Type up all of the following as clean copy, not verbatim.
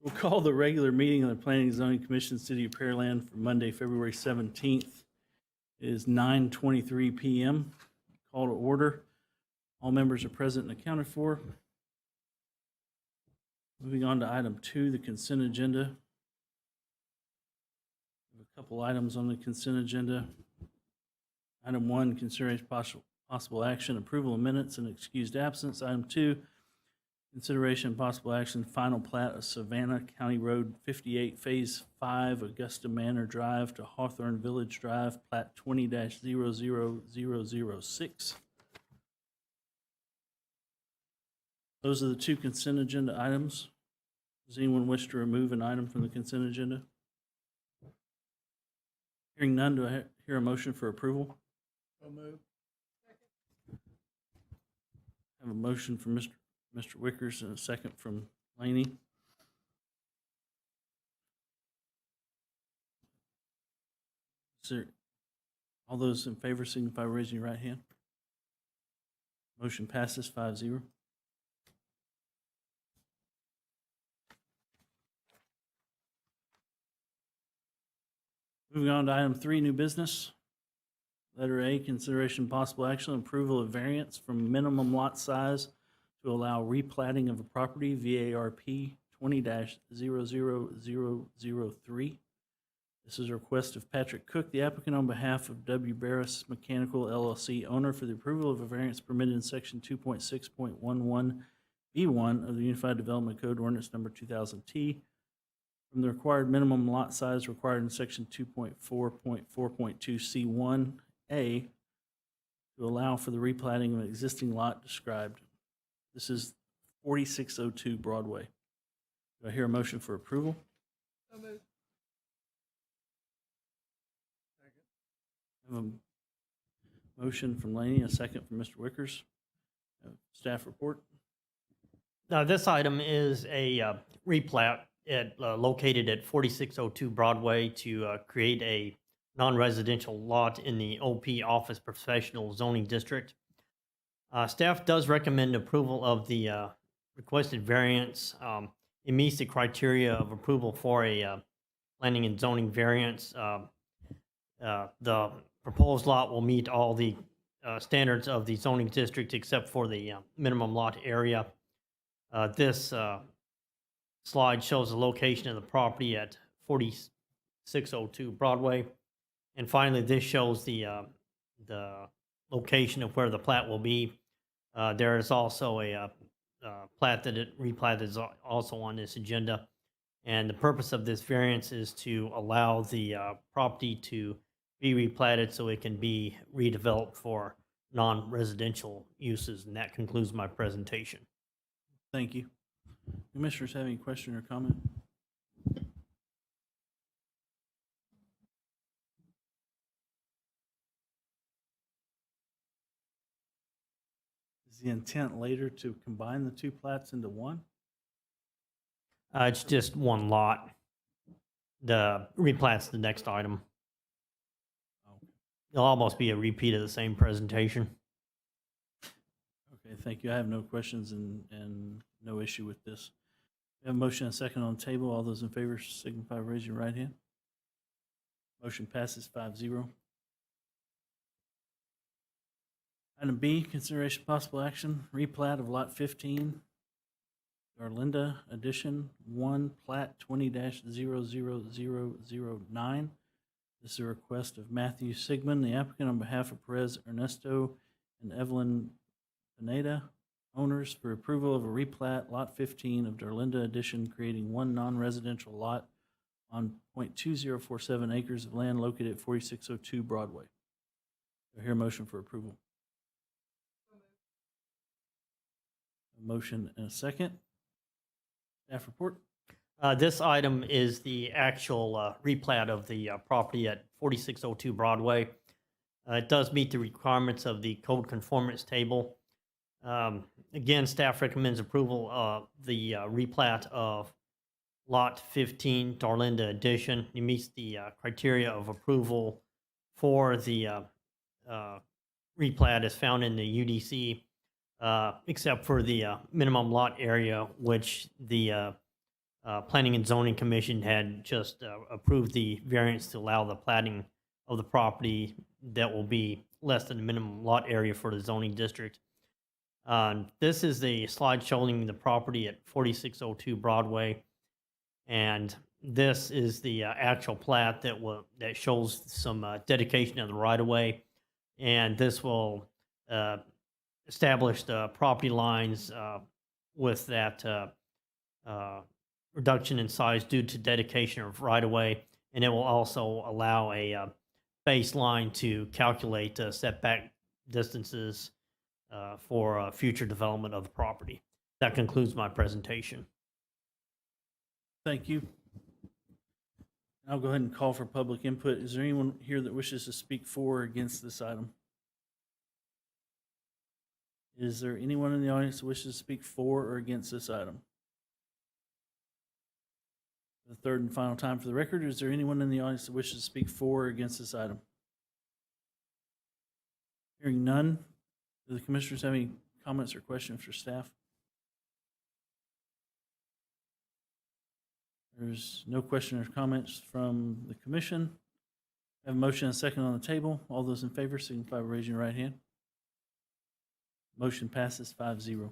We'll call the regular meeting of the Planning and Zoning Commission, City of Pearland for Monday, February 17th. It is 9:23 p.m. Call to order. All members are present and accounted for. Moving on to item 2, the consent agenda. We have a couple items on the consent agenda. Item 1, consideration possible action, approval of minutes and excused absence. Item 2, consideration and possible action, final plat of Savannah County Road 58, Phase 5, Augusta Manor Drive to Hawthorne Village Drive, Plat 20-00006. Those are the 2 consent agenda items. Does anyone wish to remove an item from the consent agenda? Hearing none, do I hear a motion for approval? So moved. I have a motion from Mr. Wickers and a second from Laney. All those in favor signify by raising your right hand. Motion passes 5-0. Moving on to item 3, new business. Letter A, consideration possible action on approval of variance from minimum lot size to allow replatting of a property, VARP 20-00003. This is a request of Patrick Cook, the applicant, on behalf of W. Barris Mechanical LLC, owner, for the approval of a variance permitted in section 2.6.11B1 of the Unified Development Code Ordinance number 2000T from the required minimum lot size required in section 2.4.4.2C1A to allow for the replatting of an existing lot described. This is 4602 Broadway. Do I hear a motion for approval? So moved. I have a motion from Laney, a second from Mr. Wickers. Staff report. Now, this item is a replat located at 4602 Broadway to create a non-residential lot in the OP Office Professional Zoning District. Staff does recommend approval of the requested variance. It meets the criteria of approval for a planning and zoning variance. The proposed lot will meet all the standards of the zoning district except for the minimum lot area. This slide shows the location of the property at 4602 Broadway. And finally, this shows the location of where the plat will be. There is also a plat replat is also on this agenda. And the purpose of this variance is to allow the property to be replatted so it can be redeveloped for non-residential uses. And that concludes my presentation. Thank you. Commissioners have any question or comment? Is the intent later to combine the 2 plats into one? It's just one lot. The replat's the next item. It'll almost be a repeat of the same presentation. Okay, thank you. I have no questions and no issue with this. We have a motion and a second on the table. All those in favor signify by raising your right hand. Motion passes 5-0. Item B, consideration possible action, replat of lot 15, Darlinda Addition 1, Plat 20-00009. This is a request of Matthew Sigmund, the applicant, on behalf of Perez Ernesto and Evelyn Pineda, owners, for approval of a replat, lot 15 of Darlinda Addition, creating one non-residential lot on 0.2047 acres of land located at 4602 Broadway. Do I hear a motion for approval? A motion and a second. Staff report. This item is the actual replat of the property at 4602 Broadway. It does meet the requirements of the code conformance table. Again, staff recommends approval of the replat of lot 15, Darlinda Addition. It meets the criteria of approval for the replat as found in the UDC, except for the minimum lot area, which the Planning and Zoning Commission had just approved the variance to allow the platting of the property that will be less than the minimum lot area for the zoning district. This is the slide showing the property at 4602 Broadway, and this is the actual plat that shows some dedication of the right of way, and this will establish the property lines with that reduction in size due to dedication of right of way, and it will also allow a baseline to calculate setback distances for future development of the property. That concludes my presentation. Thank you. I'll go ahead and call for public input. Is there anyone here that wishes to speak for or against this item? Is there anyone in the audience that wishes to speak for or against this item? The third and final time for the record, is there anyone in the audience that wishes to speak for or against this item? Hearing none, do the commissioners have any comments or questions for staff? There's no question or comments from the commission. I have a motion and a second on the table. All those in favor signify by raising your right hand. Motion passes 5-0.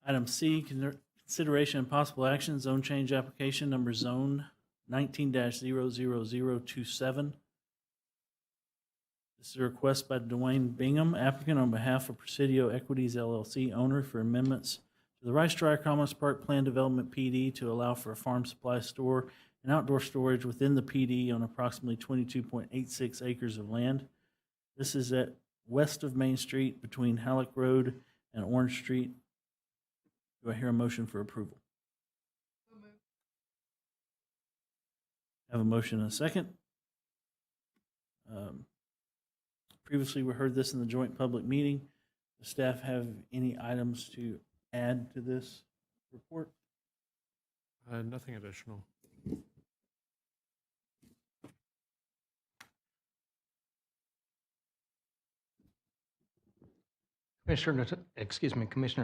Item C, consideration and possible action, zone change application number zone 19-00027. This is a request by Dwayne Bingham, applicant on behalf of Presidio Equities LLC, owner, for amendments to the Rice Dry Commons Park Plan Development PD to allow for a farm supply store and outdoor storage within the PD on approximately 22.86 acres of land. This is at west of Main Street between Halleck Road and Orange Street. Do I hear a motion for approval? So moved. Have a motion and a second. Previously, we heard this in the joint public meeting. Does staff have any items to add to this report? Nothing additional. Commissioner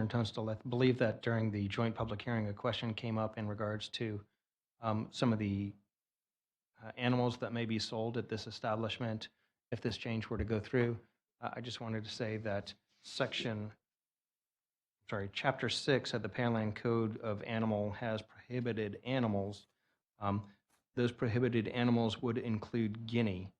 Tunstall, I believe that during the joint public hearing, a question came up in regards to some of the animals that may be sold at this establishment if this change were to go through. I just wanted to say that Chapter 6 of the Pearland Code of Animal has prohibited animals. Those prohibited animals would include guinea.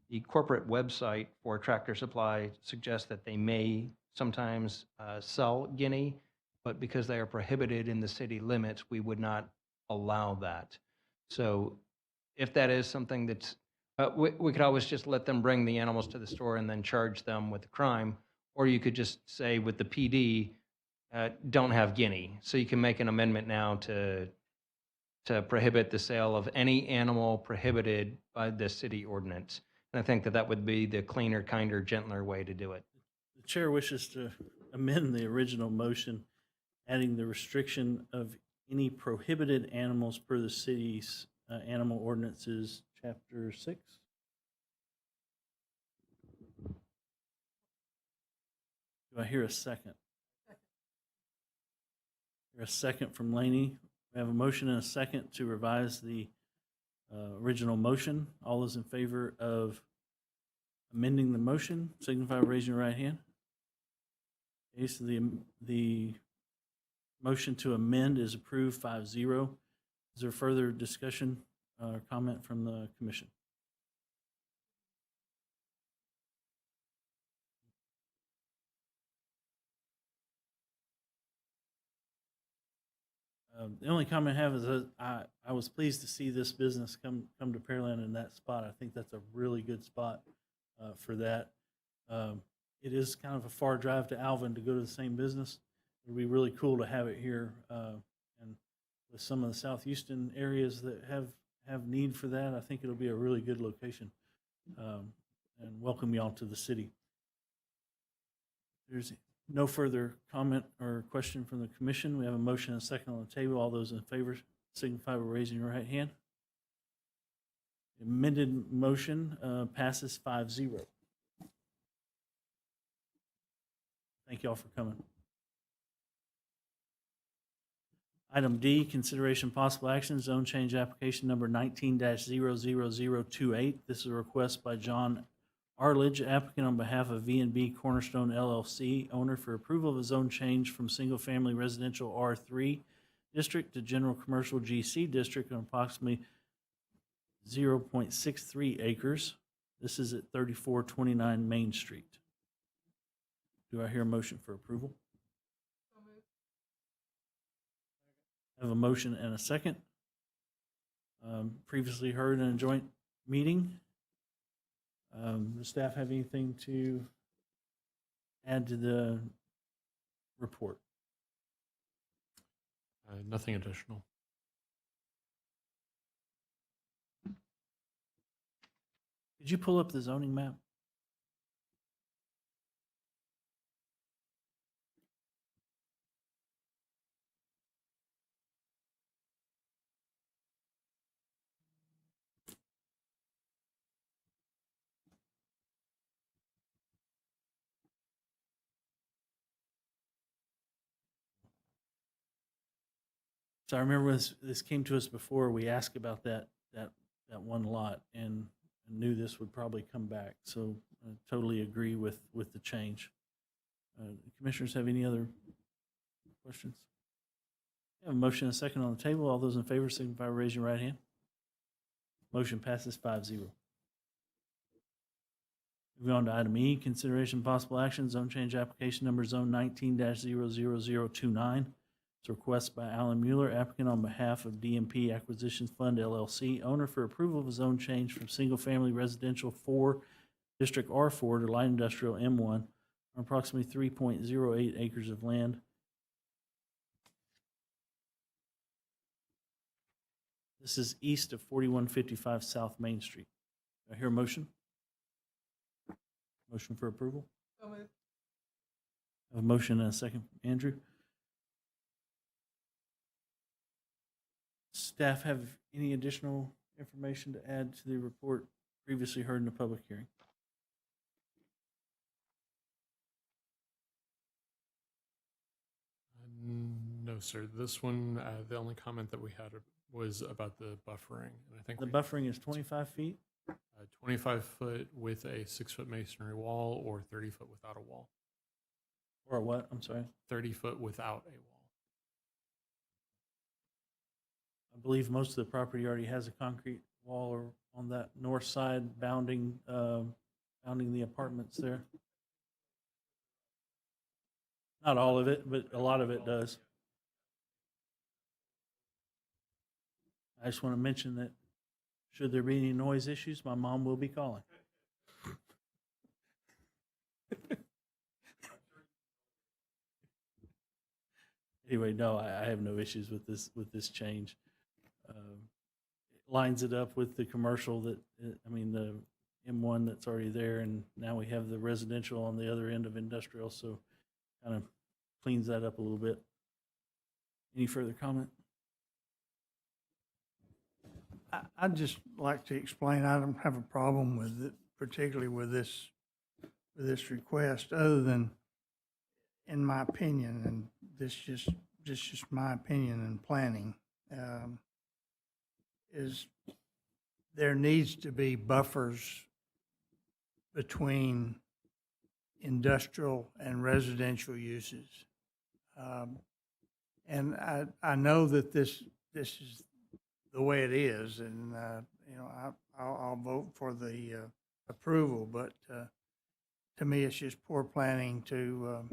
The corporate website for Tractor Supply suggests that they may sometimes sell guinea, but because they are prohibited in the city limits, we would not allow that. So if that is something that's, we could always just let them bring the animals to the store and then charge them with the crime, or you could just say with the PD, don't have guinea. So you can make an amendment now to prohibit the sale of any animal prohibited by the city ordinance. And I think that that would be the cleaner, kinder, gentler way to do it. The chair wishes to amend the original motion, adding the restriction of any prohibited animals per the city's animal ordinances, Chapter 6. Do I hear a second? Hear a second from Laney. We have a motion and a second to revise the original motion. All those in favor of amending the motion signify by raising your right hand. Okay, so the motion to amend is approved 5-0. Is there further discussion or comment from the commission? The only comment I have is that I was pleased to see this business come to Pearland in that spot. I think that's a really good spot for that. It is kind of a far drive to Alvin to go to the same business. It would be really cool to have it here, and with some of the South Houston areas that have need for that, I think it'll be a really good location, and welcome y'all to the city. There's no further comment or question from the commission. We have a motion and a second on the table. All those in favor signify by raising your right hand. The amended motion passes 5-0. Thank y'all for coming. Item D, consideration possible action, zone change application number 19-00028. This is a request by John Arledge, applicant on behalf of V&B Cornerstone LLC, owner for approval of a zone change from single-family residential R3 district to general commercial GC district on approximately 0.63 acres. This is at 3429 Main Street. Do I hear a motion for approval? I have a motion and a second. Previously heard in a joint meeting. Does staff have anything to add to the report? Nothing additional. Did you pull up the zoning map? So I remember when this came to us before, we asked about that one lot and knew this would probably come back. So I totally agree with the change. Commissioners have any other questions? I have a motion and a second on the table. All those in favor signify by raising your right hand. Motion passes 5-0. Moving on to item E, consideration possible action, zone change application number zone 19-00029. It's a request by Alan Mueller, applicant on behalf of DMP Acquisitions Fund LLC, owner for approval of a zone change from single-family residential 4, District R4 to light industrial M1 on approximately 3.08 acres of land. This is east of 4155 South Main Street. Do I hear a motion? Motion for approval? So moved. I have a motion and a second from Andrew. Staff have any additional information to add to the report previously heard in the public hearing? No, sir. This one, the only comment that we had was about the buffering. And I think The we- buffering is 25 feet? 25 foot with a 6-foot masonry wall or 30 foot without a wall. Or what? I'm sorry. 30 foot without a wall. I believe most of the property already has a concrete wall or on that north side bounding the apartments there. Not all of it, but a lot of it does. I just want to mention that should there be any noise issues, my mom will be calling. Anyway, no, I have no issues with this change. It lines it up with the commercial that, the M1 that's already there, and now we have the residential on the other end of industrial, so kind of cleans that up a little bit. Any further comment? I'd just like to explain, I don't have a problem with it, particularly with this request, other than, in my opinion, and this just my opinion in planning, is there needs to be buffers between industrial and residential uses. And I know that this is the way it is, and, I'll vote for the approval, but to me, it's just poor planning to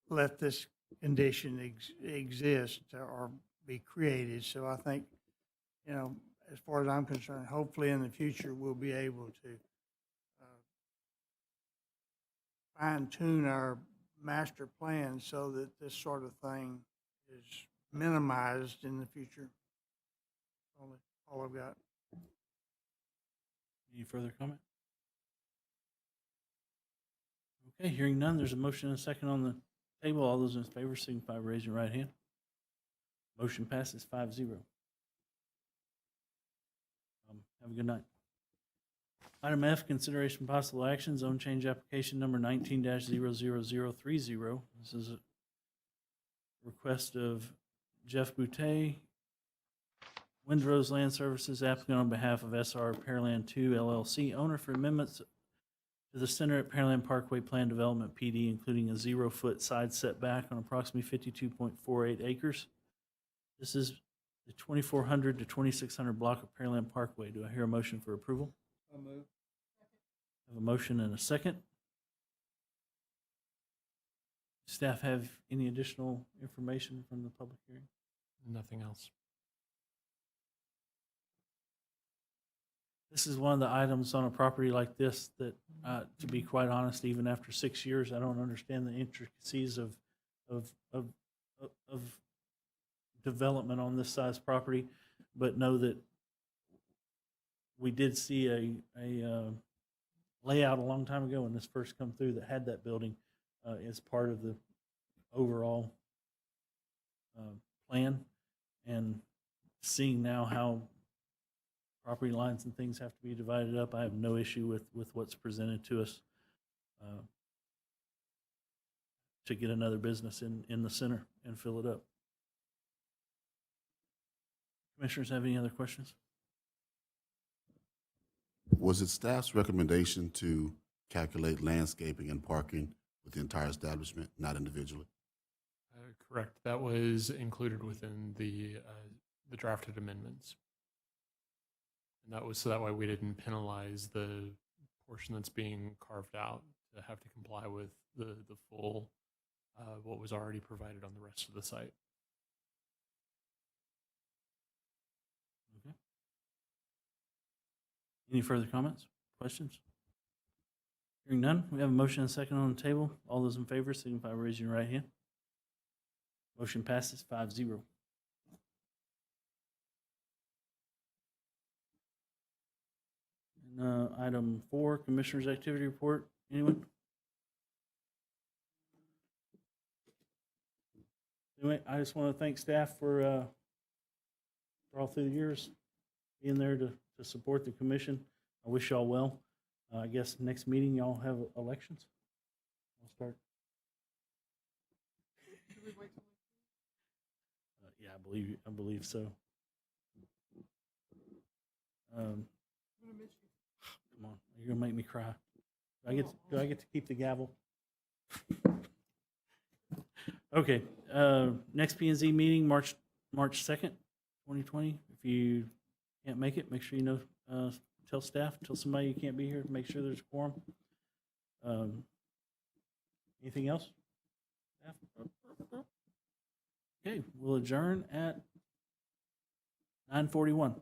let this condition exist or be created. So I think, as far as I'm concerned, hopefully in the future, we'll be able to fine tune our master plan so that this sort of thing is minimized in the future. All I've got. Any further comment? Okay, hearing none, there's a motion and a second on the table. All those in favor signify by raising your right hand. Motion passes 5-0. Have a good night. Item F, consideration possible action, zone change application number 19-00030. This is a request of Jeff Boutte, Windrose Land Services, applicant on behalf of SR Pearland 2 LLC, owner for amendments to the center at Pearland Parkway Plan Development PD, including a 0-foot side setback on approximately 52.48 acres. This is the 2400 to 2600 block of Pearland Parkway. Do I hear a motion for approval? So moved. I have a motion and a second. Staff have any additional information from the public hearing? Nothing else. This is one of the items on a property like this that, to be quite honest, even after 6 years, I don't understand the intricacies of development on this size property, but know that we did see a layout a long time ago when this first come through that had that building as part of the overall plan, and seeing now how property lines and things have to be divided up, I have no issue with what's presented to us to get another business in the center and fill it up. Commissioners have any other questions? Was it staff's recommendation to calculate landscaping and parking with the entire establishment, not individually? Correct. That was included within the drafted amendments. And that was so that way we didn't penalize the portion that's being carved out to have to comply with the full, what was already provided on the rest of the site. Okay. Any further comments, questions? Hearing none, we have a motion and a second on the table. All those in favor signify by raising your right hand. Motion passes 5-0. And, item 4, Commissioners' Activity Report. Anyone? Anyway, I just want to thank staff for all through the years being there to support the commission. I wish y'all well. I guess next meeting y'all have elections. I'll start. Yeah, I believe so. Come on, you're gonna make me cry. Do I get to keep the gavel? Okay. Next P&Z meeting, March 2nd, 2020. If you can't make it, make sure you know. Tell staff, tell somebody you can't be here, make sure there's a quorum. Anything else? Staff? Okay, we'll adjourn at 9:41.